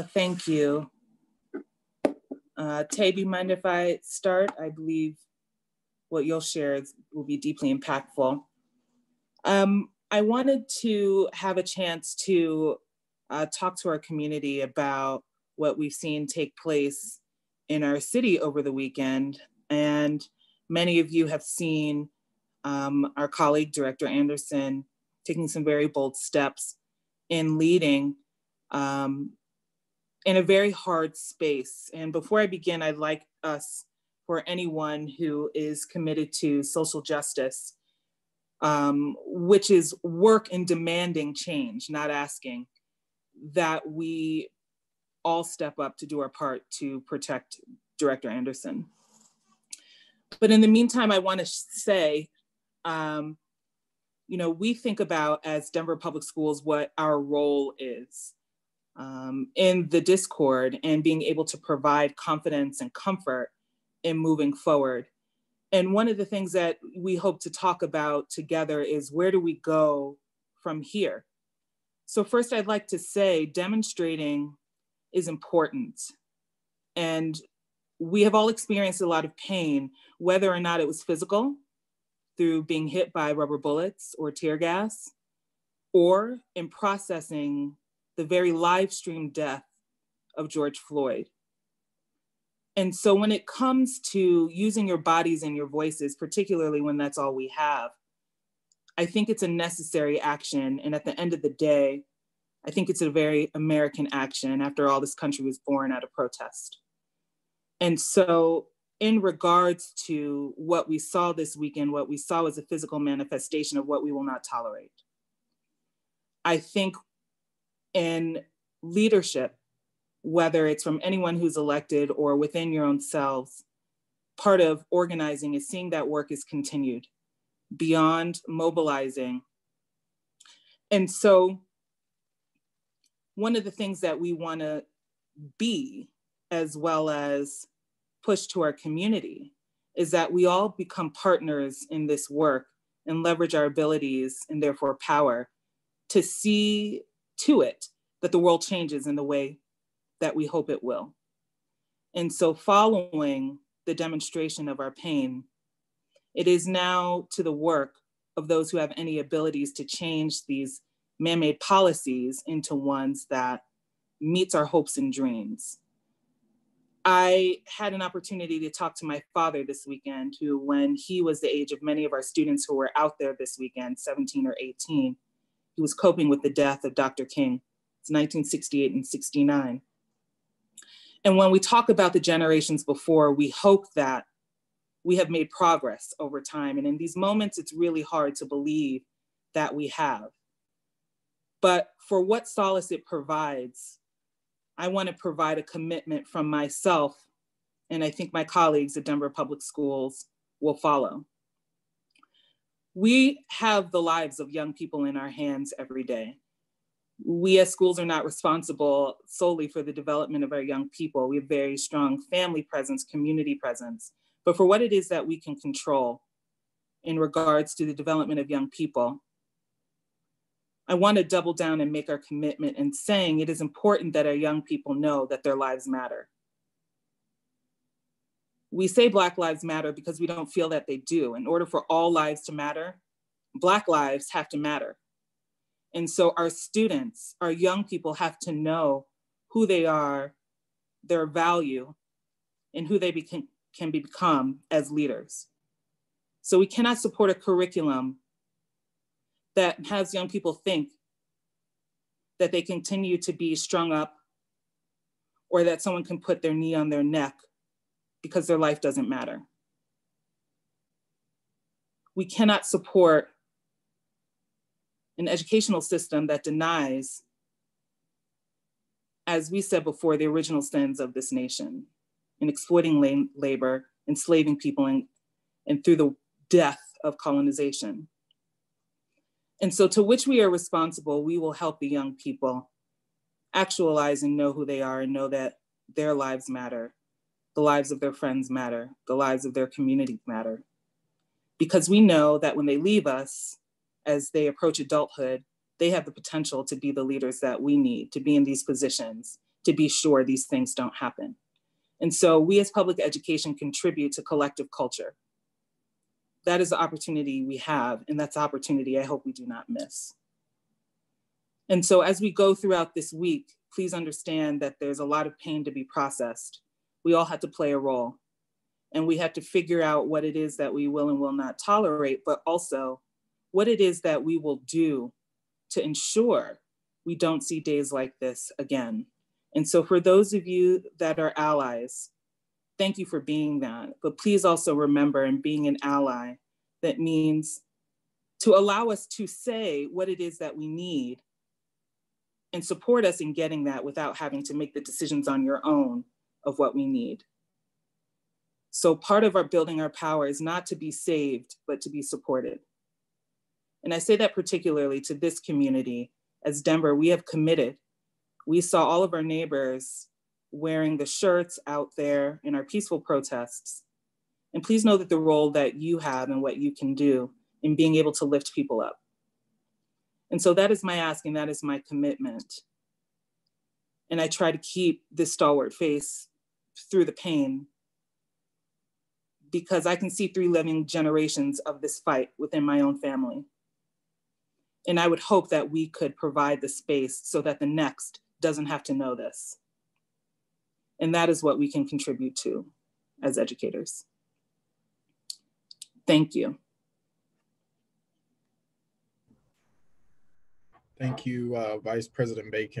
Thank you. Tay, do you mind if I start? I believe what you'll share will be deeply impactful. I wanted to have a chance to talk to our community about what we've seen take place in our city over the weekend. And many of you have seen our colleague, Director Anderson, taking some very bold steps in leading in a very hard space. And before I begin, I'd like us, for anyone who is committed to social justice, which is work in demanding change, not asking, that we all step up to do our part to protect Director Anderson. But in the meantime, I want to say, we think about, as Denver Public Schools, what our role is in the discord and being able to provide confidence and comfort in moving forward. And one of the things that we hope to talk about together is, where do we go from here? So first, I'd like to say demonstrating is important. And we have all experienced a lot of pain, whether or not it was physical, through being hit by rubber bullets or tear gas, or in processing the very live stream death of George Floyd. And so when it comes to using your bodies and your voices, particularly when that's all we have, I think it's a necessary action. And at the end of the day, I think it's a very American action. After all, this country was born out of protest. And so in regards to what we saw this weekend, what we saw was a physical manifestation of what we will not tolerate. I think in leadership, whether it's from anyone who's elected or within your own selves, part of organizing is seeing that work is continued beyond mobilizing. And so one of the things that we want to be, as well as push to our community, is that we all become partners in this work and leverage our abilities and therefore power to see to it that the world changes in the way that we hope it will. And so following the demonstration of our pain, it is now to the work of those who have any abilities to change these man-made policies into ones that meets our hopes and dreams. I had an opportunity to talk to my father this weekend, who, when he was the age of many of our students who were out there this weekend, 17 or 18, he was coping with the death of Dr. King. It's 1968 and 69. And when we talk about the generations before, we hope that we have made progress over time. And in these moments, it's really hard to believe that we have. But for what solace it provides, I want to provide a commitment from myself, and I think my colleagues at Denver Public Schools will follow. We have the lives of young people in our hands every day. We as schools are not responsible solely for the development of our young people. We have very strong family presence, community presence, but for what it is that we can control in regards to the development of young people, I want to double down and make our commitment in saying it is important that our young people know that their lives matter. We say Black Lives Matter because we don't feel that they do. In order for all lives to matter, Black lives have to matter. And so our students, our young people, have to know who they are, their value, and who they can become as leaders. So we cannot support a curriculum that has young people think that they continue to be strung up, or that someone can put their knee on their neck because their life doesn't matter. We cannot support an educational system that denies, as we said before, the original sins of this nation, in exploiting labor, enslaving people, and through the death of colonization. And so, to which we are responsible, we will help the young people actualize and know who they are, and know that their lives matter, the lives of their friends matter, the lives of their community matter. Because we know that when they leave us, as they approach adulthood, they have the potential to be the leaders that we need, to be in these positions, to be sure these things don't happen. And so we as public education contribute to collective culture. That is the opportunity we have, and that's the opportunity I hope we do not miss. And so as we go throughout this week, please understand that there's a lot of pain to be processed. We all have to play a role, and we have to figure out what it is that we will and will not tolerate, but also what it is that we will do to ensure we don't see days like this again. And so for those of you that are allies, thank you for being that. But please also remember, in being an ally, that means to allow us to say what it is that we need and support us in getting that without having to make the decisions on your own of what we need. So part of our building our power is not to be saved, but to be supported. And I say that particularly to this community. As Denver, we have committed. We saw all of our neighbors wearing the shirts out there in our peaceful protests. And please know that the role that you have and what you can do in being able to lift people up. And so that is my asking, that is my commitment. And I try to keep this stalwart face through the pain, because I can see 3 living generations of this fight within my own family. And I would hope that we could provide the space so that the next doesn't have to know this. And that is what we can contribute to as educators. Thank you. Thank you, Vice President Bacon.